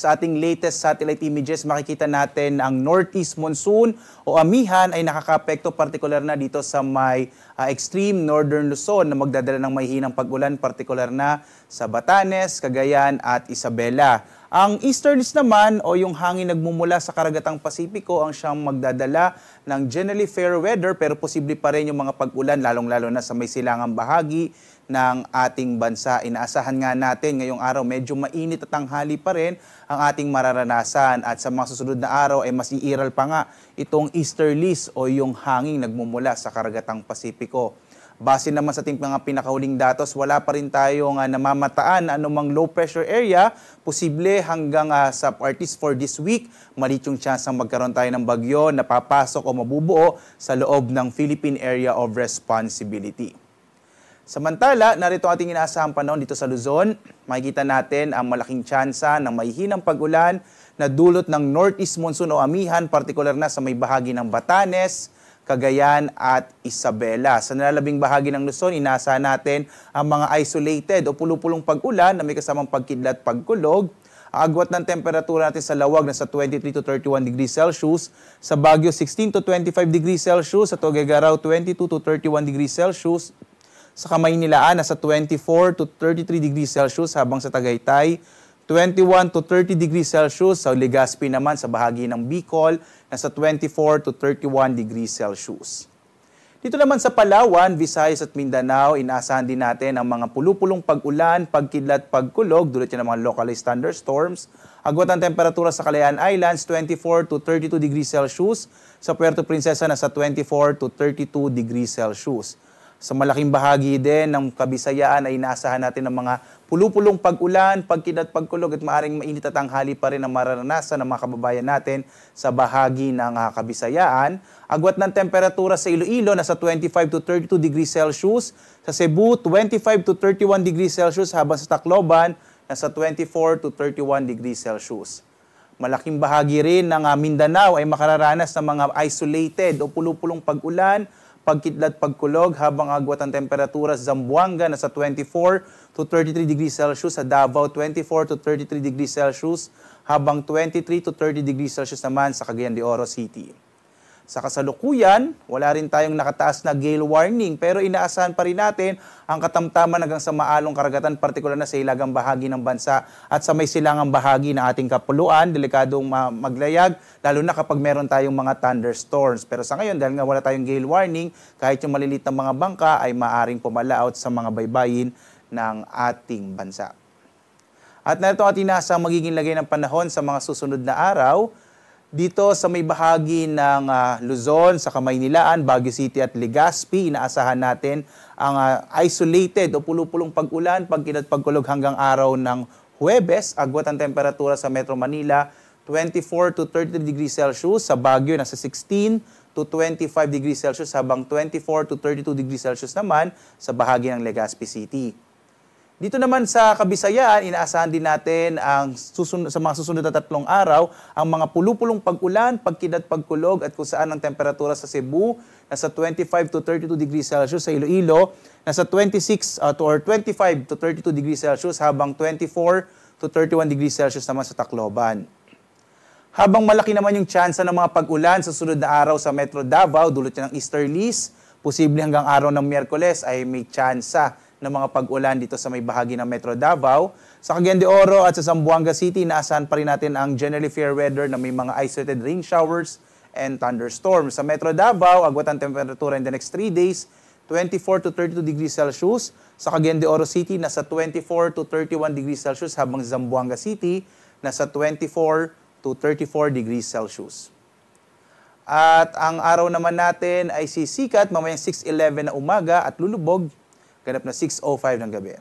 Sa ating latest satellite images, makikita natin ang northeast monsoon o amihan ay nakakapekto partikular na dito sa may extreme northern Luzon na magdadala ng mahihinang pag-ulan partikular na sa Batanes, Cagayan at Isabela. Ang easterlies naman o yung hangin nagmumula sa karagatang Pasipiko ang siyang magdadala ng generally fair weather pero posible pa rin yung mga pag-ulan lalong-lalo na sa may silangang bahagi ng ating bansa. Inaasahan nga natin ngayong araw medyo mainit at tanghali pa rin ang ating mararanasan at sa mga susunod na araw ay mas iiral pa nga itong easterlies o yung hangin nagmumula sa karagatang Pasipiko. Base naman sa ating mga pinakahuling datos, wala pa rin tayong namamataan na anumang low pressure area. Posible hanggang sa at least for this week, maliit yung chance na magkaroon tayo ng bagyo na papasok o mabubuo sa loob ng Philippine Area of Responsibility. Samantala, narito ang ating inaasahang panahon dito sa Luzon. Makikita natin ang malaking tsansa ng mahihinang pag-ulan na dulot ng northeast monsoon o amihan, partikular na sa may bahagi ng Batanes, Cagayan at Isabela. Sa nalalabing bahagi ng Luzon, inaasahan natin ang mga isolated o pulupulong pag-ulan na may kasamang pagkidlat pagkulog. Ang agwat ng temperatura natin sa Lawag na sa 23 to 31 degrees Celsius, sa Baguio 16 to 25 degrees Celsius, sa Tuguegarao 22 to 31 degrees Celsius, sa Kamaynilaan nasa 24 to 33 degrees Celsius, habang sa Tagaytay 21 to 30 degrees Celsius, sa Legazpi naman sa bahagi ng Bicol nasa 24 to 31 degrees Celsius. Dito naman sa Palawan, Visayas at Mindanao, inaasahan din natin ang mga pulupulong pag-ulan, pagkidlat, pagkulog, dulot yan ng mga localized thunderstorms. Agwat ang temperatura sa Kalayaan Islands, 24 to 32 degrees Celsius, sa Puerto Princesa nasa 24 to 32 degrees Celsius. Sa malaking bahagi din ng Kabisayaan ay inaasahan natin ng mga pulupulong pag-ulan, pagkidlat, pagkulog at maaring mainit at tanghali pa rin ang mararanasan ng mga kababayan natin sa bahagi ng Kabisayaan. Agwat ng temperatura sa Iloilo nasa 25 to 32 degrees Celsius, sa Cebu 25 to 31 degrees Celsius, habang sa Tacloban nasa 24 to 31 degrees Celsius. Malaking bahagi rin ng Mindanao ay makararanas ng mga isolated o pulupulong pag-ulan, pagkidlat, pagkulog, habang agwat ang temperatura sa Zamboanga nasa 24 to 33 degrees Celsius, sa Davao 24 to 33 degrees Celsius, habang 23 to 30 degrees Celsius naman sa Cagayan de Oro City. Sa kasalukuyan, wala rin tayong nakataas na gale warning pero inaasahan pa rin natin ang katamtaman hanggang sa maalong karagatan, partikular na sa hilagang bahagi ng bansa at sa may silangang bahagi ng ating kapuluan, delikadong maglayag, lalo na kapag meron tayong mga thunderstorms. Pero sa ngayon, dahil nga wala tayong gale warning, kahit yung maliliit na mga bangka ay maaring pumalaot sa mga baybayin ng ating bansa. At narito ang ating inaasahang magiging lagay ng panahon sa mga susunod na araw. Dito sa may bahagi ng Luzon, sa Kamaynilaan, Baguio City at Legazpi, inaasahan natin ang isolated o pulupulong pag-ulan, pagkidlat, pagkulog hanggang araw ng Huwebes. Agwat ang temperatura sa Metro Manila, 24 to 33 degrees Celsius, sa Baguio nasa 16 to 25 degrees Celsius, habang 24 to 32 degrees Celsius naman sa bahagi ng Legazpi City. Dito naman sa Kabisayaan, inaasahan din natin sa mga susunod na 3 araw ang mga pulupulong pag-ulan, pagkidlat, pagkulog at kung saan ang temperatura sa Cebu nasa 25 to 32 degrees Celsius, sa Iloilo nasa 26 or 25 to 32 degrees Celsius, habang 24 to 31 degrees Celsius naman sa Tacloban. Habang malaki naman yung tsansa ng mga pag-ulan sa sunod na araw sa Metro Davao, dulot ng easterlies, posible hanggang araw ng Miyerkules ay may tsansa ng mga pag-ulan dito sa may bahagi ng Metro Davao. Sa Cagayan de Oro at sa Zamboanga City, inaasahan pa rin natin ang generally fair weather na may mga isolated rain showers and thunderstorms. Sa Metro Davao, agwat ang temperatura in the next 3 days, 24 to 32 degrees Celsius. Sa Cagayan de Oro City, nasa 24 to 31 degrees Celsius, habang sa Zamboanga City, nasa 24 to 34 degrees Celsius. At ang araw naman natin ay sisikat mamayang 6:11 na umaga at lulubog ganap na 6:05 ng gabi.